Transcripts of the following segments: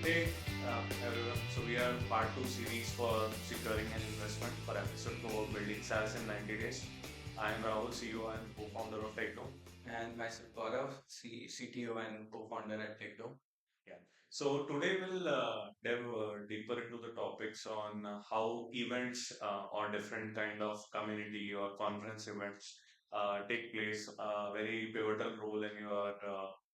Hey, everyone. So we are part two series for securing an investment for episode 2 of building SaaS in 90 days. I am Rahul, CEO and co-founder of Techdome. And myself, Gaurav, CTO and co-founder at Techdome. Yeah. So today we'll delve deeper into the topics on how events or different kind of community or conference events take place, a very pivotal role in your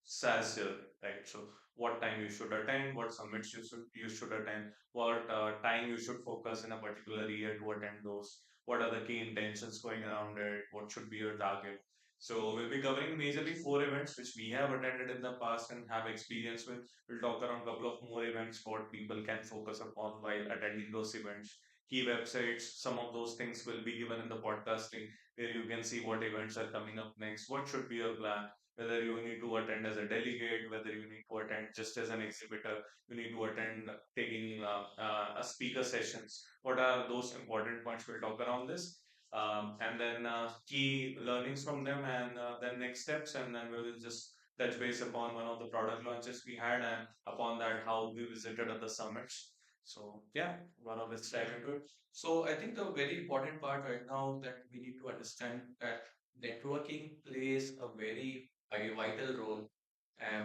SaaS journey, right? So what time you should attend, what summits you should attend, what time you should focus in a particular year to attend those, what are the key intentions going around it, what should be your target. So we'll be covering majorly four events which we have attended in the past and have experience with. We'll talk around a couple of more events, what people can focus upon while attending those events. Key websites, some of those things will be given in the podcast link where you can see what events are coming up next, what should be your plan, whether you need to attend as a delegate, whether you need to attend just as an exhibitor, you need to attend taking a speaker sessions. What are those important points? We'll talk around this. And then key learnings from them, and then next steps, and then we will just touch base upon one of the product launches we had, and upon that, how we visited at the summits. So, yeah, one of let's dive into it. So I think the very important part right now that we need to understand that networking plays a very vital role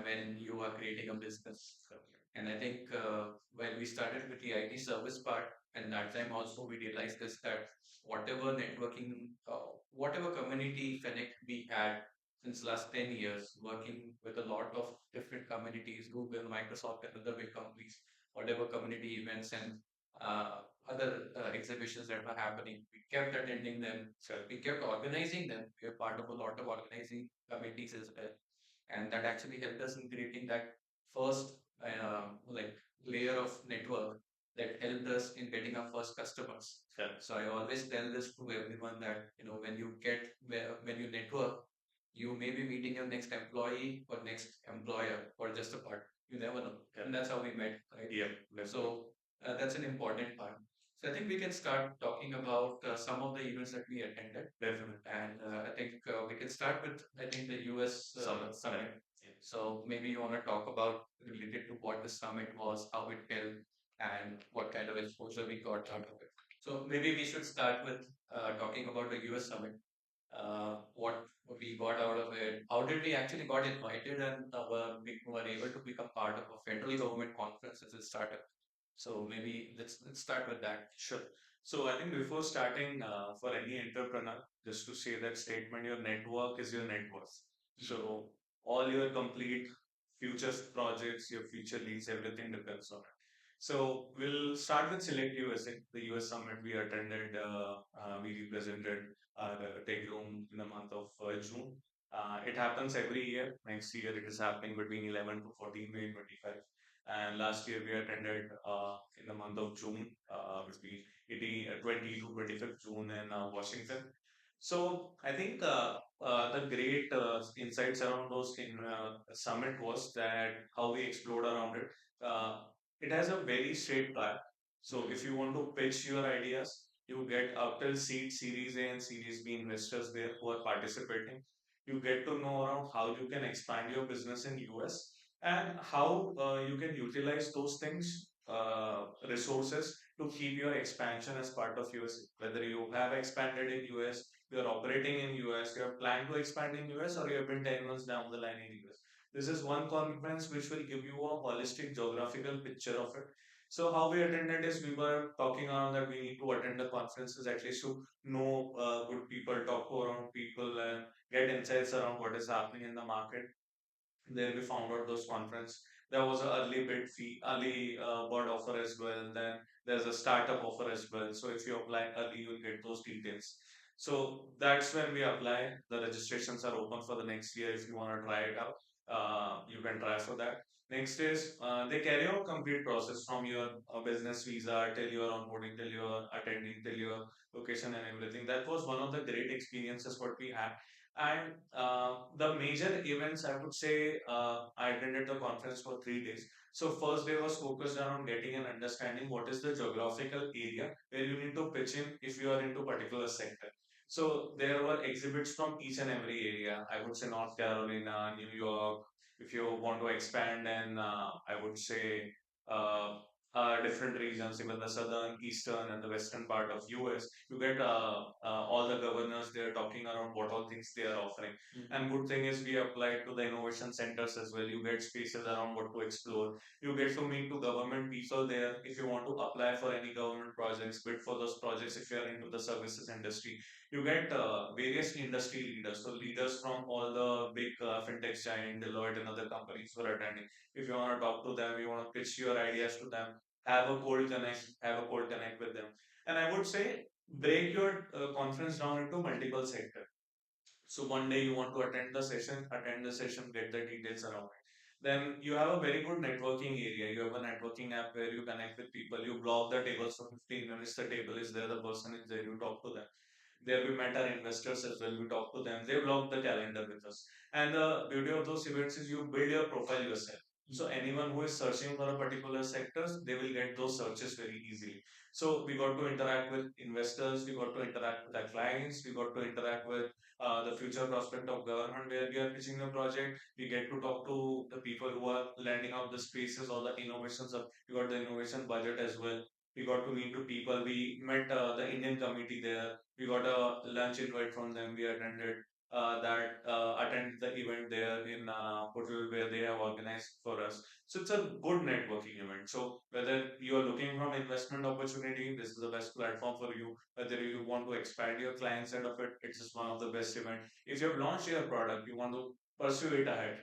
when you are creating a business. And I think when we started with the IT service part, and that time also we realized this that whatever networking, whatever community connect we had since last 10 years, working with a lot of different communities, Google, Microsoft, and other big companies, whatever community events and other exhibitions that were happening. We kept attending them. So we kept organizing them. We were part of a lot of organizing committees as well, and that actually helped us in creating that first like layer of network that helped us in getting our first customers. Yeah. So I always tell this to everyone that when you when you network, you may be meeting your next employee or next employer or just a part. You never know, and that's how we met, right? Yeah. So that's an important part. So I think we can start talking about some of the events that we attended. Definitely. And I think we can start with, I think, the US summit. Yeah. So maybe you want to talk about related to what the summit was, how it held, and what kind of exposure we got out of it. So maybe we should start with talking about the US summit. What we got out of it, how did we actually got invited and we were able to become part of a federal government conference as a startup. So maybe let's start with that. Sure. So I think before starting, for any entrepreneur, just to say that statement, your network is your net worth. So all your complete future projects, your future leads, everything depends on it. So we'll start with Select USA, the US summit we attended. We represented the Tech Room in the month of June. It happens every year. Next year it is happening between 11 to 14 May 25. And last year we attended in the month of June, between 20 to 25th June in Washington. So I think the great insights around those in summit was that how we explored around it. It has a very straight path. So if you want to pitch your ideas, you get up till seed Series A and Series B investors there who are participating. You get to know around how you can expand your business in US and how you can utilize those things, resources to keep your expansion as part of US. Whether you have expanded in US, you're operating in US, you have planned to expand in US, or you have been 10 months down the line in US. This is one conference which will give you a holistic geographical picture of it. So how we attended is we were talking around that we need to attend the conferences at least to know good people, talk to around people, and get insights around what is happening in the market. There we found out those conference. There was an early bid fee, early bird offer as well. Then there's a startup offer as well. So if you apply early, you'll get those details. So that's when we apply. The registrations are open for the next year. If you want to try it out, you can try for that. Next is they carry out complete process from your business visa till your onboarding, till your attending, till your location and everything. That was one of the great experiences what we had. And the major events, I would say, I attended the conference for 3 days. So first day was focused around getting an understanding what is the geographical area where you need to pitch in if you are into particular sector. So there were exhibits from each and every area. I would say North Carolina, New York. If you want to expand, and I would say uh, different regions, even the southern, eastern, and the western part of US. You get all the governors there talking around what all things they are offering. And good thing is we apply to the innovation centers as well. You get spaces around what to explore. You get to meet to government people there. If you want to apply for any government projects, bid for those projects. If you are into the services industry, you get various industry leaders. So leaders from all the big fintech giant, Deloitte, and other companies who are attending. If you want to talk to them, you want to pitch your ideas to them, have a cold connect with them. And I would say break your conference down into multiple sectors. So one day you want to attend the session, get the details around it. Then you have a very good networking area. You have a networking app where you connect with people. You block the tables for 15 minutes. The table is there, the person is there, you talk to them. There we met our investors as well. We talk to them. They block the calendar with us. And the beauty of those events is you build your profile yourself. So anyone who is searching for a particular sectors, they will get those searches very easily. So we got to interact with investors. We got to interact with our clients. We got to interact with the future prospect of government where we are pitching the project. We get to talk to the people who are landing out the spaces or the innovations. We got the innovation budget as well. We got to meet to people. We met the Indian committee there. We got a lunch invite from them. We attended the event there in hotel where they have organized for us. So it's a good networking event. So whether you are looking from investment opportunity, this is the best platform for you. Whether you want to expand your client side of it, it's just one of the best event. If you have launched your product, you want to pursue it ahead,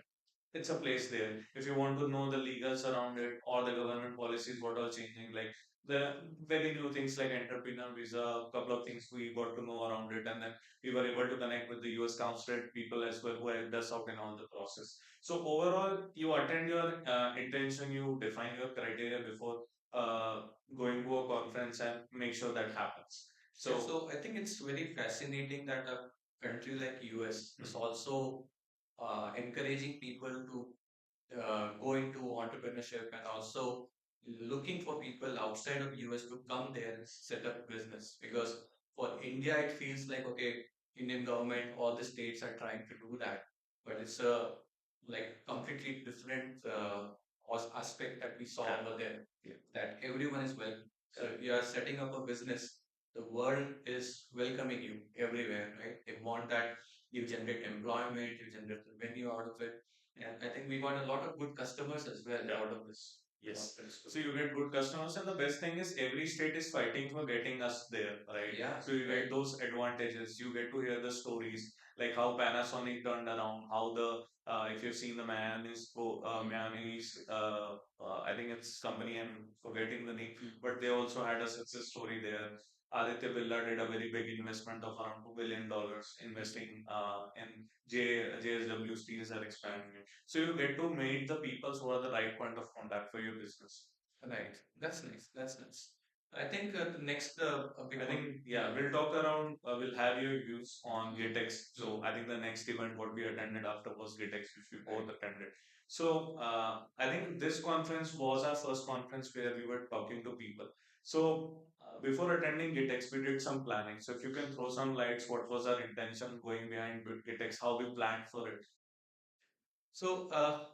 it's a place there. If you want to know the legals around it or the government policies, what are changing, like the very new things like entrepreneur visa, a couple of things we got to know around it, and then we were able to connect with the US consulate people as well who helped us out in all the process. So overall, you attend your intention, you define your criteria before uh, going to a conference and make sure that happens. So I think it's very fascinating that a country like US is also encouraging people to go into entrepreneurship and also looking for people outside of US to come there and set up business. Because for India, it feels like, okay, Indian government, all the states are trying to do that, but it's a like completely different aspect that we saw over there. Yeah. That everyone is welcome. So if you are setting up a business, the world is welcoming you everywhere, right? They want that you generate employment, you generate revenue out of it. And I think we got a lot of good customers as well out of this. Yes. So you get good customers, and the best thing is every state is fighting for getting us there, right? Yeah. So you get those advantages. You get to hear the stories, like how Panasonic turned around, how the if you've seen the Miami's, I think it's company. I'm forgetting the name, but they also had a success story there. Aditya Birla did a very big investment of around $2 billion investing in JSW Steels are expanding. So you get to meet the people who are the right point of contact for your business. Right. That's nice. That's nice. I think the next a big I one. think, yeah, we'll talk around, we'll have your views on GITEX. So I think the next event, what we attended after was GITEX, which we both attended. So I think this conference was our first conference where we were talking to people. So before attending GITEX, we did some planning. So if you can throw some lights, what was our intention going behind GITEX, how we planned for it? So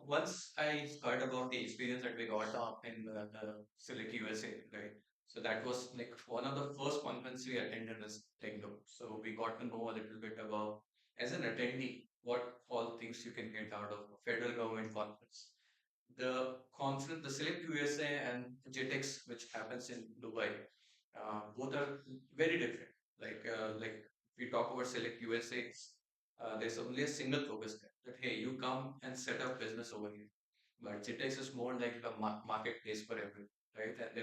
once I heard about the experience that we got in the Select USA, right? So that was like one of the first conference we attended as Techdome. So we got to know a little bit about, as an attendee, what all things you can get out of a federal government conference. The conference, the Select USA and GITEX, which happens in Dubai, both are very different. Like we talk about Select USA, there's only a single focus there. That hey, you come and set up business over here. But GITEX is more like a marketplace for everyone, right? And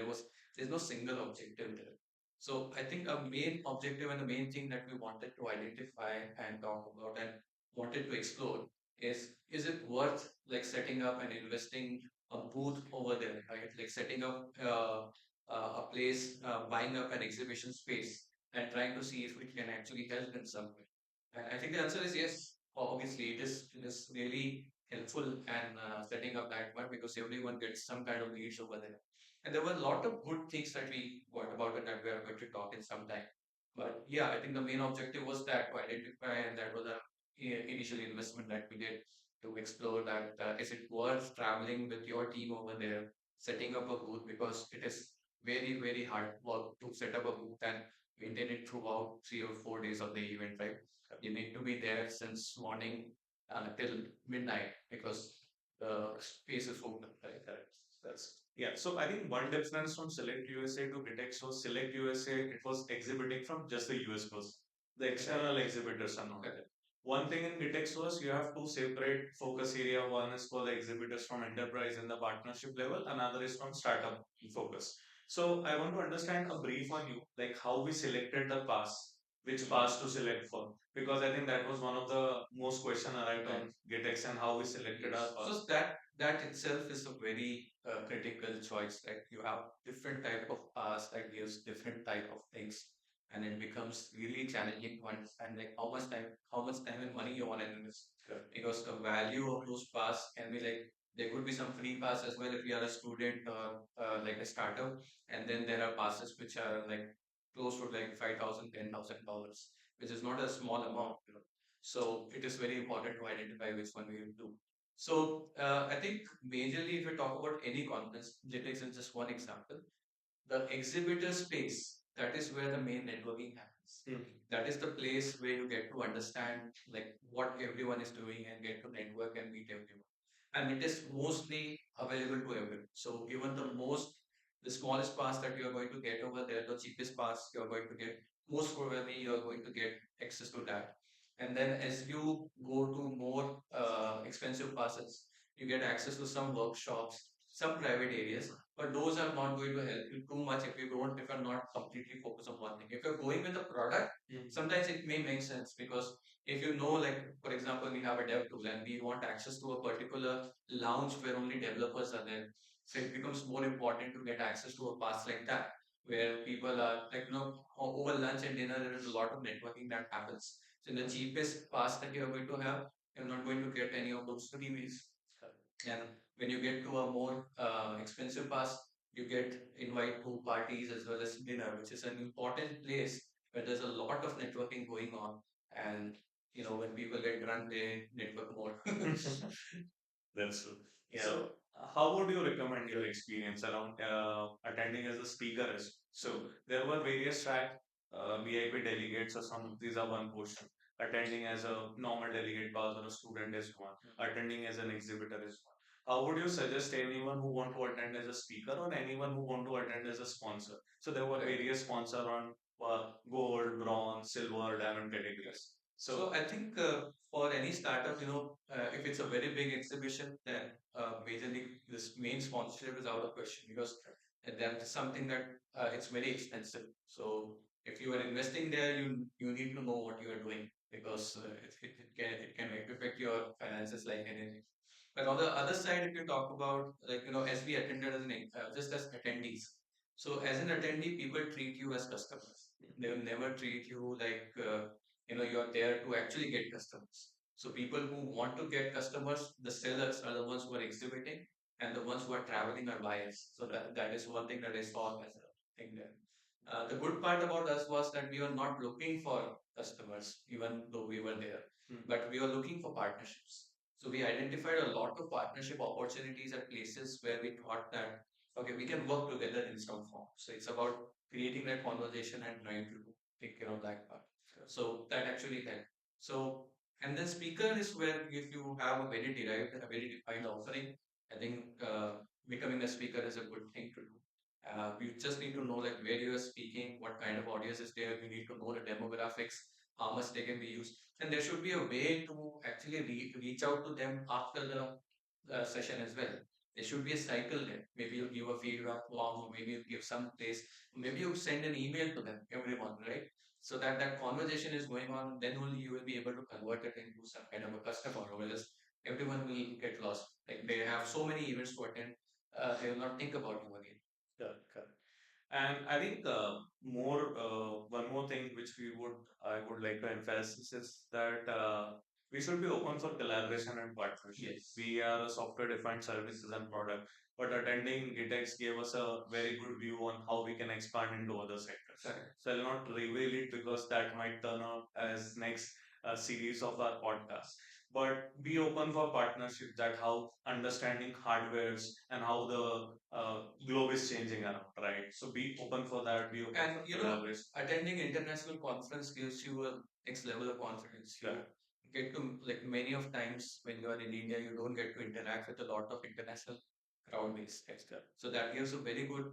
there's no single objective there. So I think a main objective and the main thing that we wanted to identify and talk about and wanted to explore is it worth like setting up and investing a booth over there, right? Like setting up a place, buying up an exhibition space, and trying to see if it can actually help in some way. And I think the answer is yes. Obviously, it is really helpful and setting up that one because everyone gets some kind of leads over there. And there were a lot of good things that we got about it that we are going to talk in some time. But yeah, I think the main objective was that to identify, and that was a initial investment that we did to explore that is it worth traveling with your team over there setting up a booth, because it is very hard work to set up a booth and maintain it throughout 3 or 4 days of the event, right? You need to be there since morning till midnight because the space is open, right? That's yeah. So I think one difference from Select USA to GITEX was Select USA, it was exhibiting from just the US person. The external exhibitors are not there. One thing in GITEX was you have two separate focus area. One is for the exhibitors from enterprise and the partnership level, another is from startup focus. So I want to understand a brief on you, like how we selected the pass, which pass to select for, because I think that was one of the most question arrived on GITEX and how we selected our pass. So that itself is a very critical choice, right? You have different type of pass that gives different type of things, and it becomes really challenging to understand like how much time and money you want to invest. Because the value of those pass can be like, there could be some free pass as well if you are a student or like a startup, and then there are passes which are like close to like 5,000, $10,000, which is not a small amount. So it is very important to identify which one we will do. So I think majorly if you talk about any conference, GITEX is just one example. The exhibitor space, that is where the main networking happens. That is the place where you get to understand like what everyone is doing and get to network and meet everyone. And it is mostly available to everyone. So even the smallest pass that you are going to get over there, the cheapest pass you are going to get, most probably you are going to get access to that. And then as you go to more expensive passes, you get access to some workshops, some private areas, but those are not going to help you too much if if you're not completely focused on one thing. If you're going with a product, sometimes it may make sense, because if you know, like for example, we have a dev tool and we want access to a particular lounge where only developers are there, so it becomes more important to get access to a pass like that, where people are like, over lunch and dinner, there is a lot of networking that happens. So the cheapest pass that you're going to have, you're not going to get any of those freebies. And when you get to a more expensive pass, you get invite to parties as well as dinner, which is an important place where there's a lot of networking going on. And when people get drunk, they network more. That's true. Yeah. So, how would you recommend your experience around attending as a speaker? So, there were various track VIP delegates, or some these are one portion. Attending as a normal delegate pass or a student is one. Attending as an exhibitor is one. How would you suggest anyone who want to attend as a speaker or anyone who want to attend as a sponsor? So there were various sponsor on gold, bronze, silver, diamond categories. So I think for any startup, if it's a very big exhibition, then majorly this main sponsorship is out of question, because that is something that it's very expensive. So if you are investing there, you need to know what you are doing, because it can affect your finances like anything. But on the other side, if you talk about like as we attended as just as attendees, so as an attendee, people treat you as customers. They will never treat you like you are there to actually get customers. So people who want to get customers, the sellers are the ones who are exhibiting, and the ones who are traveling are buyers. So that is one thing that I saw as a thing there. The good part about us was that we were not looking for customers, even though we were there, but we were looking for partnerships. So we identified a lot of partnership opportunities at places where we thought that, okay, we can work together in some form. So it's about creating that conversation and trying to take care of that part. So that actually helped. So, and then speaker is where if you have a very derived, a very defined offering, I think becoming a speaker is a good thing to do. You just need to know like where you are speaking, what kind of audience is there. You need to know the demographics, how much they can be used, and there should be a way to actually reach out to them after the session as well. There should be a cycle there. Maybe you give a feedback form, or maybe you give some place, maybe you send an email to them every month, right? So that that conversation is going on, then only you will be able to convert it into some kind of a customer, or else everyone will get lost. Like they have so many events to attend, they will not think about you again. Correct, correct. And I think one more thing which I would like to emphasize is that we should be open for collaboration and partnership. Yes. We are a software defined services and product, but attending GITEX gave us a very good view on how we can expand into other sectors. Correct. So I'll not reveal it because that might turn out as next series of our podcast. but be open for partnership, that how understanding hardwares and how the globe is changing around, right? So be open for that, be open And for collaboration. attending international conference gives you a next level of confidence. You get to, like, many of times when you are in India, you don't get to interact with a lot of international crowd base. So that gives a very good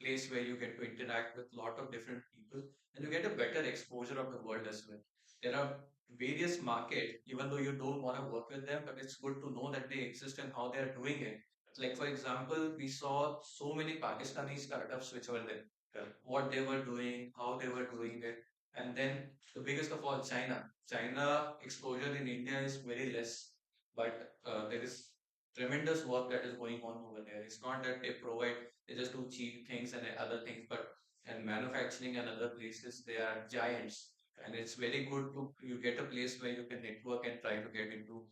place where you get to interact with a lot of different people and you get a better exposure of the world as well. There are various market, even though you don't want to work with them, but it's good to know that they exist and how they are doing it. Like, for example, we saw so many Pakistani startups which were there, what they were doing, how they were doing it. And then the biggest of all, China. China exposure in India is very less, but there is tremendous work that is going on over there. It's not that they just do cheap things and other things, but and manufacturing and other places, they are giants. And it's very good to you get a place where you can network and try to get into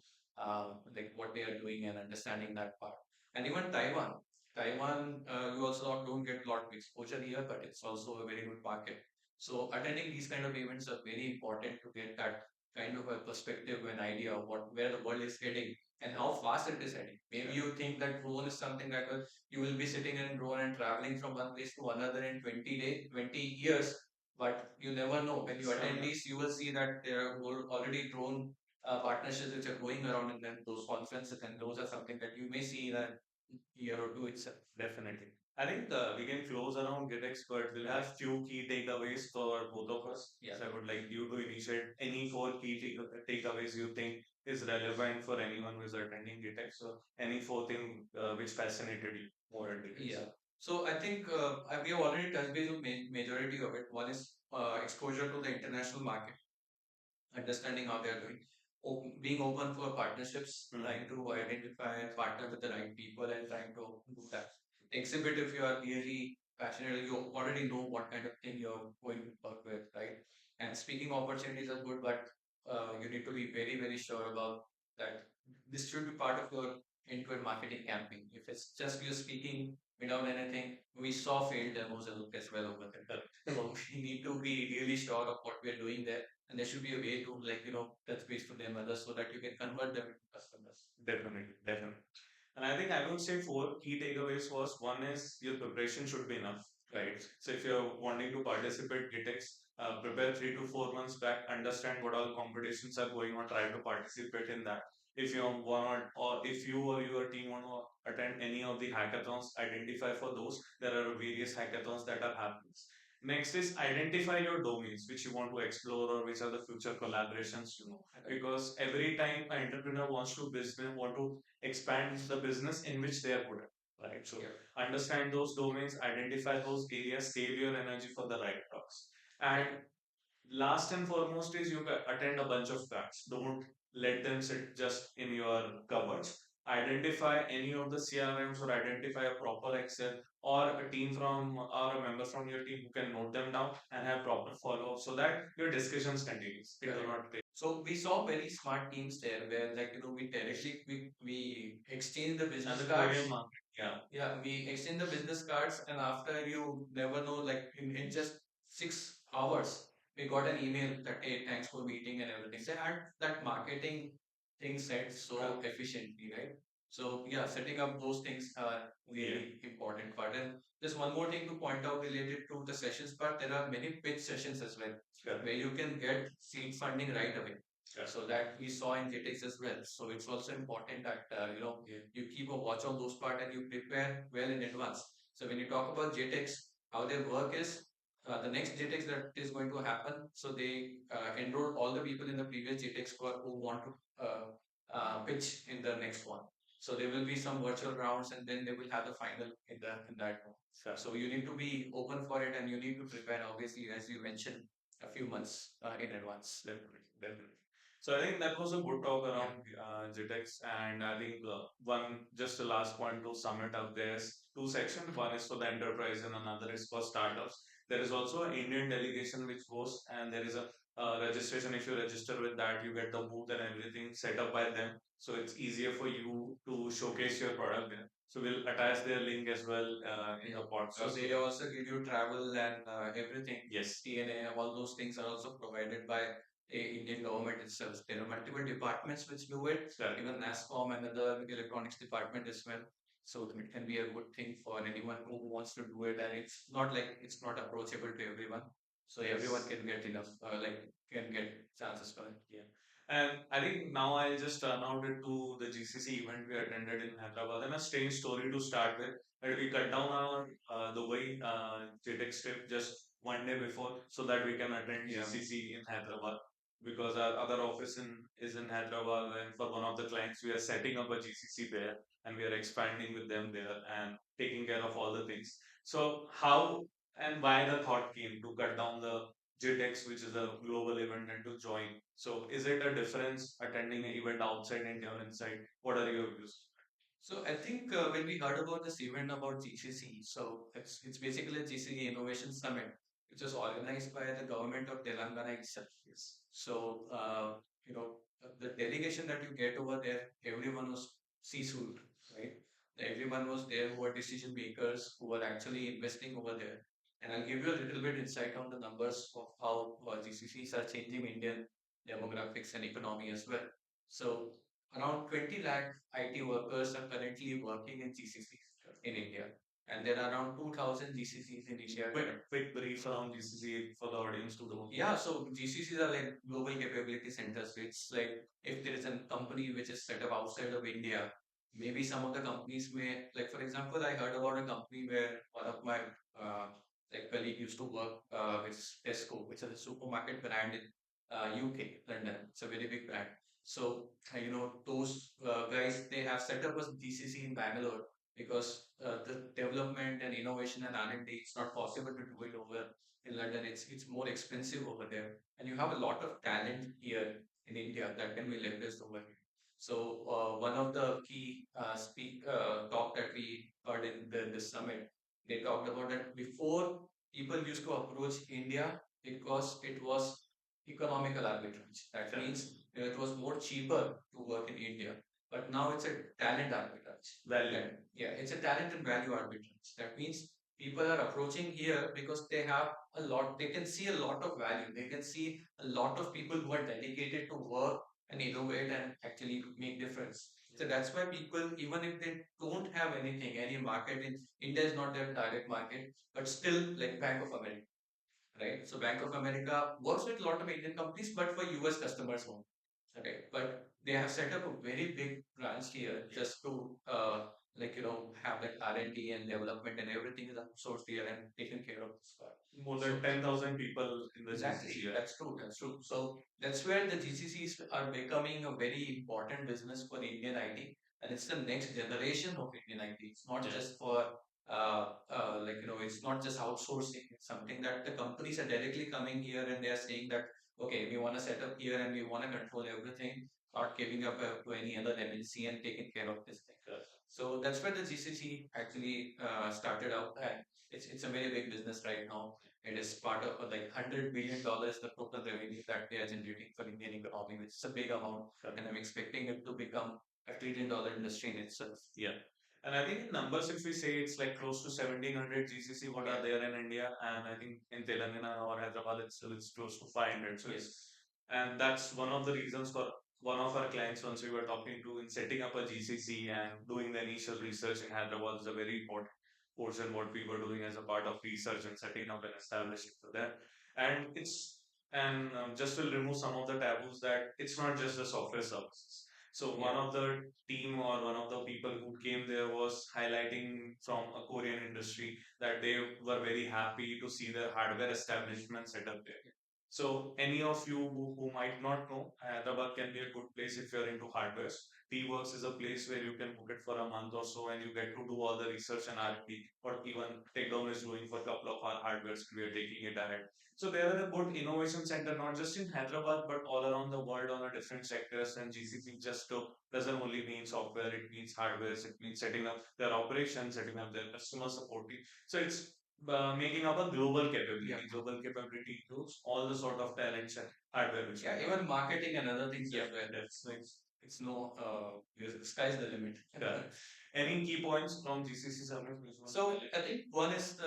like what they are doing and understanding that part. And even Taiwan. Taiwan, you also don't get a lot of exposure here, but it's also a very good market. So attending these kind of events are very important to get that kind of a perspective and idea of where the world is heading and how fast it is heading. Maybe you think that drone is something that you will be sitting in a drone and traveling from one place to another in 20 days, 20 years, but you never know. When you attend these, you will see that there are already drone partnerships which are going around in those conferences, and those are something that you may see in a year or two itself. Definitely. I think we can close around GitEx, but we'll have few key takeaways for both of us. Yeah. So I would like you to initiate any four key takeaways you think is relevant for anyone who is attending GitEx. So any four thing which fascinated you more at GitEx. Yeah. So I think we have already touched base on majority of it. One is exposure to the international market, understanding how they are doing, being open for partnerships, trying to identify and partner with the right people and trying to do that. Exhibit, if you are really passionate, you already know what kind of thing you're going to work with, right? And speaking opportunities are good, but you need to be very, very sure about that. This should be part of your end-to-end marketing campaign. If it's just you speaking without anything, we saw failed demos as well over there. So we need to be really sure of what we're doing there, and there should be a way to, like, touch base to them others so that you can convert them into customers. Definitely, definitely. And I think I would say four key takeaways was one is your preparation should be enough, right? So if you're wanting to participate GitEx, prepare 3 to 4 months back, understand what all competitions are going on, try to participate in that. If you want, or if you or your team want to attend any of the hackathons, identify for those. There are various hackathons that are happening. Next is identify your domains which you want to explore or which are the future collaborations, because every time an entrepreneur wants to want to expand the business in which they are good at, right? So understand those domains, identify those areas, save your energy for the right talks. And last and foremost is you attend a bunch of tracks. Don't let them sit just in your cupboards. Identify any of the CRMs or identify a proper Excel or a team from or a member from your team who can note them down and have proper follow up so that your discussions continues. It will not take. So we saw very smart teams there where, like, we directly we exchange the business And the cards. Korean market. Yeah. Yeah, we exchange the business cards, and after, you never know, like, in just 6 hours, we got an email that, hey, thanks for meeting and everything. They had that marketing thing set so efficiently, right? So yeah, setting up those things are really important part. And there's one more thing to point out related to the sessions part. There are many pitch sessions as well, where you can get seed funding right away. So that we saw in GITEX as well. So it's also important that you keep a watch on those part and you prepare well in advance. So when you talk about GITEX, how their work is, the next GITEX that is going to happen. So they enroll all the people in the previous GITEX who want to pitch in the next one. So there will be some virtual rounds, and then they will have the final in that one. So you need to be open for it, and you need to prepare, obviously, as you mentioned, a few months in advance. Definitely, definitely. So I think that was a good talk around GITEX, and I think just the last point to sum it up, there's two sections. One is for the enterprise, and another is for startups. There is also an Indian delegation which goes, and there is a registration. If you register with that, you get the booth and everything set up by them, so it's easier for you to showcase your product there. So we'll attach their link as well in the podcast. So they also give you travel and everything. Yes. TNA, all those things are also provided by Indian government itself. There are multiple departments which do it, even NASCOM and other electronics department as well. So it can be a good thing for anyone who wants to do it, and it's not like it's not approachable to everyone. So everyone can get enough, can get chances for it. Yeah. And I think now I'll just turn out it to the GCC event we attended in Hyderabad. And a strange story to start with. That we cut down our Dubai GITEX trip just one day before so that we can attend GCC in Hyderabad. Because our other office is in Hyderabad, and for one of the clients, we are setting up a GCC there and we are expanding with them there and taking care of all the things. So, how and why the thought came to cut down the GITEX, which is a global event, and to join. So, is it a difference attending an event outside India or inside? What are your views? So I think when we heard about this event about GCC, so it's basically a GCC Innovation Summit, which was organized by the government of Telangana itself. Yes. So the delegation that you get over there, everyone was C-suite, right? Everyone was there who were decision makers who were actually investing over there. And I'll give you a little bit insight on the numbers of how GCCs are changing Indian demographics and economy as well. So around 20 lakh IT workers are currently working in GCCs in India. And there are around 2,000 GCCs in India. Quick brief around GCC for the audience to know. Yeah, so GCCs are like global capability centers. It's like if there is a company which is set up outside of India, maybe some of the companies may, like for example, I heard about a company where one of my colleague used to work with Tesco, which is a supermarket brand in UK, London. It's a very big brand. So those guys, they have set up a GCC in Bangalore because the development and innovation and R&D, it's not possible to do it over in London. It's more expensive over there, and you have a lot of talent here in India that can be leveraged over here. So one of the key talk that we heard in this summit, they talked about that before people used to approach India because it was economical arbitrage. That means it was more cheaper to work in India. But now it's a talent arbitrage. Value. Yeah, it's a talent and value arbitrage. That means people are approaching here because they have a lot, they can see a lot of value. They can see a lot of people who are dedicated to work and innovate and actually make difference. So that's why people, even if they don't have anything, any market in India is not their target market, but still like Bank of America, right? So Bank of America works with a lot of Indian companies, but for US customers only. Okay, but they have set up a very big branch here just to have that R&D and development and everything is outsourced here and taken care of this part. More than 10,000 people in the Exactly, GCC. that's true. That's true. So that's where the GCCs are becoming a very important business for Indian IT, and it's the next generation of Indian IT. It's not just for it's not just outsourcing. It's something that the companies are directly coming here and they are saying that okay, we want to set up here and we want to control everything, not giving up to any other MNC and taking care of this thing. So that's where the GCC actually started out, and it's a very big business right now. It is part of like $100 billion, the total revenue that they are generating for Indian economy, which is a big amount, and I'm expecting it to become $1 trillion industry in itself. Yeah. And I think in numbers, if we say it's like close to 1700 GCC, what are there in India, and I think in Telangana or Hyderabad, it's close to 500. So Yes. and that's one of the reasons for one of our clients, once we were talking to, in setting up a GCC and doing the initial research in Hyderabad is a very important portion what we were doing as a part of research and setting up and establishing for that. And just will remove some of the taboos that it's not just the software services. So one of the team or one of the people who came there was highlighting from a Korean industry that they were very happy to see their hardware establishment set up there. So any of you who might not know, Hyderabad can be a good place if you're into hardware. T-Works is a place where you can book it for a month or so and you get to do all the research and R&D, what even Techdome is doing for a couple of our hardwares. We are taking it ahead. So there are a good innovation center, not just in Hyderabad, but all around the world on a different sectors. And GCC just doesn't only mean software, it means hardware, it means setting up their operations, setting up their customer support team. So it's making up a global capability. Yeah. Global capability includes all the sort of talents and hardware. Which Yeah, even marketing and other things yeah, as well. that's nice. It's no, sky's the limit. Yeah. Any key points from GCC Summit? So I think one is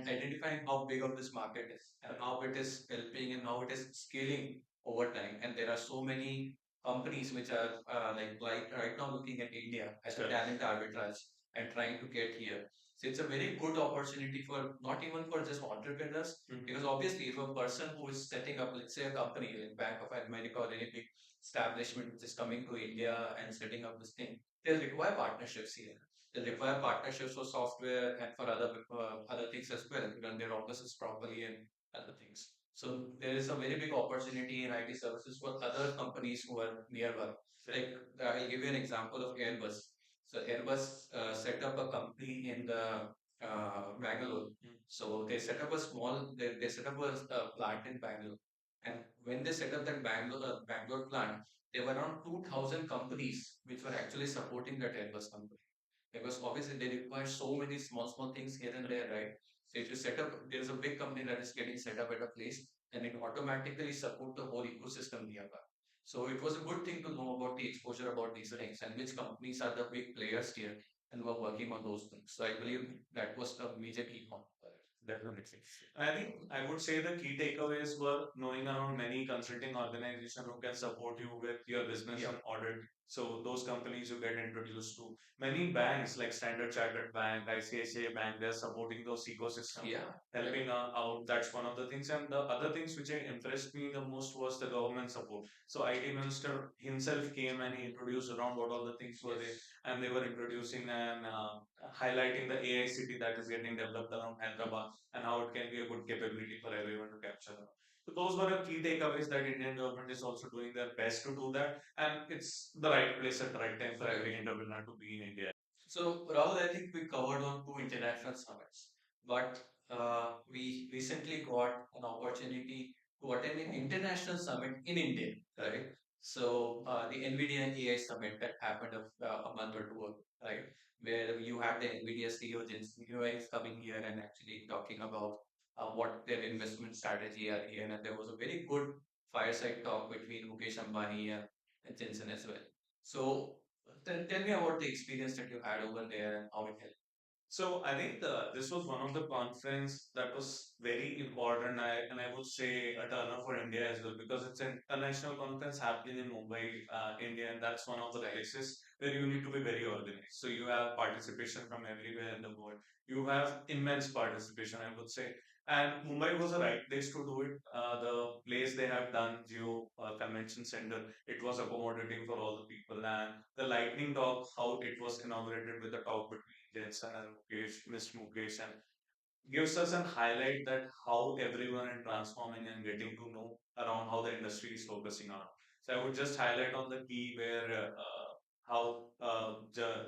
identifying how big of this market is and how it is helping and how it is scaling over time. And there are so many companies which are like right now looking at India as a talent arbitrage and trying to get here. So it's a very good opportunity for not even for just entrepreneurs, because obviously if a person who is setting up, let's say a company like Bank of America or any big establishment which is coming to India and setting up this thing, they'll require partnerships here. They'll require partnerships for software and for other things as well to run their offices properly and other things. So there is a very big opportunity in IT services for other companies who are nearby. Like I'll give you an example of Airbus. So Airbus set up a company in the Bangalore. So they set up a they set up a plant in Bangalore. And when they set up that Bangalore plant, there were around 2,000 companies which were actually supporting that Airbus company, because obviously they require so many small things here and there, right? So if you set up, there's a big company that is getting set up at a place, and it automatically support the whole ecosystem nearby. So it was a good thing to know about the exposure about these things and which companies are the big players here and were working on those things. So I believe that was a major key point. Definitely. I think I would say the key takeaways were knowing around many consulting organizations who can support you with your business and audit. So those companies you get introduced to. Many banks like Standard Chartered Bank, ICICI Bank, they're supporting those ecosystems. Helping out. That's one of the things. And the other things which impressed me the most was the government support. So IT minister himself came and he introduced around what all the things were there, and they were introducing and highlighting the AI city that is getting developed around Hyderabad and how it can be a good capability for everyone to capture them. So those were the key takeaways that Indian government is also doing their best to do that, and it's the right place at the right time for every entrepreneur to be in India. So, Rahul, I think we covered on two international summits, but we recently got an opportunity to attend an international summit in India, right? So, the NVIDIA AI summit that happened a month or two ago, right? Where you had the NVIDIA CEO Jensen Huang coming here and actually talking about what their investment strategy are here, and there was a very good fireside talk between Mukesh Ambani and Jensen as well. So, tell me about the experience that you had over there and how it helped. So I think this was one of the conference that was very important, and I would say a turner for India as well, because it's an international conference happening in Mumbai, India, and that's one of the places where you need to be very organized. So you have participation from everywhere in the world. You have immense participation, I would say. And Mumbai was the right place to do it. The place they have done, Geo Convention Center, it was accommodating for all the people. And the lightning talk, how it was inaugurated with the talk between Jensen and Mukesh, Mr. Mukesh, and gives us a highlight that how everyone is transforming and getting to know around how the industry is focusing on. So I would just highlight on the key where how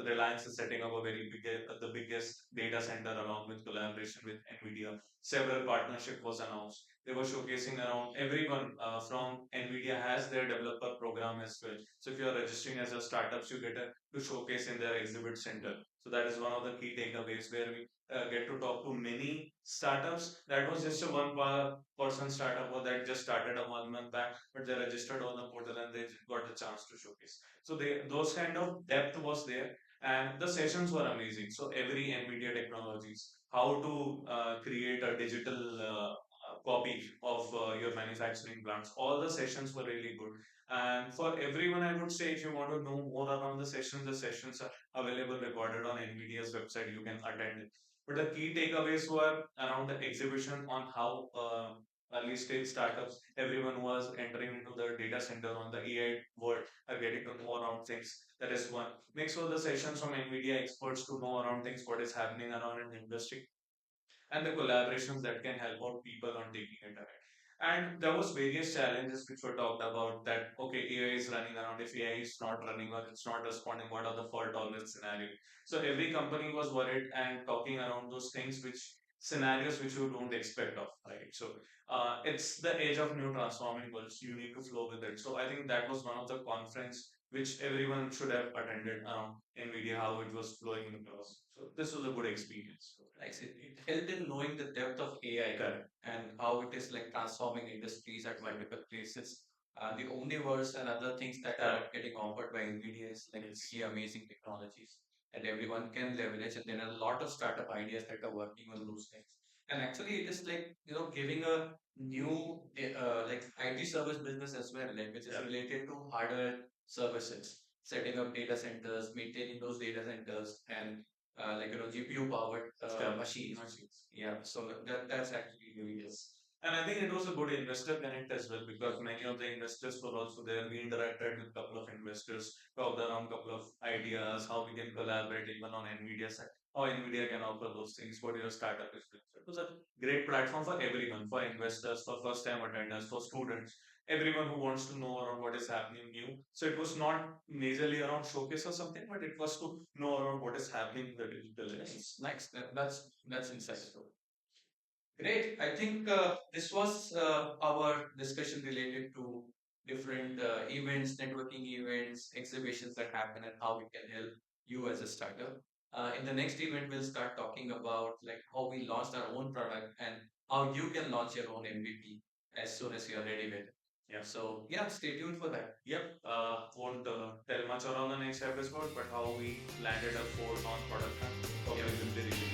Reliance is setting up a the biggest data center along with collaboration with NVIDIA. Several partnership was announced. They were showcasing around everyone from NVIDIA has their developer program as well. So if you are registering as a startups, you get to showcase in their exhibit center. So that is one of the key takeaways where we get to talk to many startups. That was just a person startup or that just started a 1 month back, but they registered on the portal and they got the chance to showcase. So they those kind of depth was there, and the sessions were amazing. So every NVIDIA technologies, how to create a digital copy of your manufacturing plants. All the sessions were really good. And for everyone, I would say if you want to know more around the sessions are available recorded on NVIDIA's website. You can attend it. But the key takeaways were around the exhibition on how early stage startups, everyone was entering into the data center on the AI world, are getting to know around things. That is one. Next were the sessions from NVIDIA experts to know around things, what is happening around in the industry, and the collaborations that can help out people on taking it ahead. And there was various challenges which were talked about that okay, AI is running around. If AI is not running or it's not responding, what are the fault tolerance scenario? So every company was worried and talking around those things which scenarios which you don't expect of, right? So it's the age of new transforming worlds. You need to flow with it. So I think that was one of the conference which everyone should have attended around NVIDIA, how it was flowing across. So this was a good experience. Like it helped in knowing the depth of AI. Correct. And how it is like transforming industries at multiple places. The Omniverse and other things that are getting offered by NVIDIA is like really amazing technologies that everyone can leverage. And there are a lot of startup ideas that are working on those things. And actually, it is like, giving a new like IT service business as well, like which is related to hardware services, setting up data centers, maintaining those data centers, and like GPU powered machines. Yeah, so that's actually really is. And I think it was a good investor connect as well because many of the investors were also there. We interacted with a couple of investors, talked around a couple of ideas, how we can collaborate even on NVIDIA side, how NVIDIA can offer those things, what your startup is doing. So it was a great platform for everyone, for investors, for first time attenders, for students, everyone who wants to know around what is happening new. So it was not majorly around showcase or something, but it was to know around what is happening in the digital age. Nice. That's insightful. Great. I think this was our discussion related to different events, networking events, exhibitions that happen, and how we can help you as a startup. In the next event, we'll start talking about like how we launched our own product and how you can launch your own MVP as soon as you're ready with it. Yeah. So yeah, stay tuned for that. Yep. Won't tell much around the next episode, but how we landed a 4 non product. Probably will be really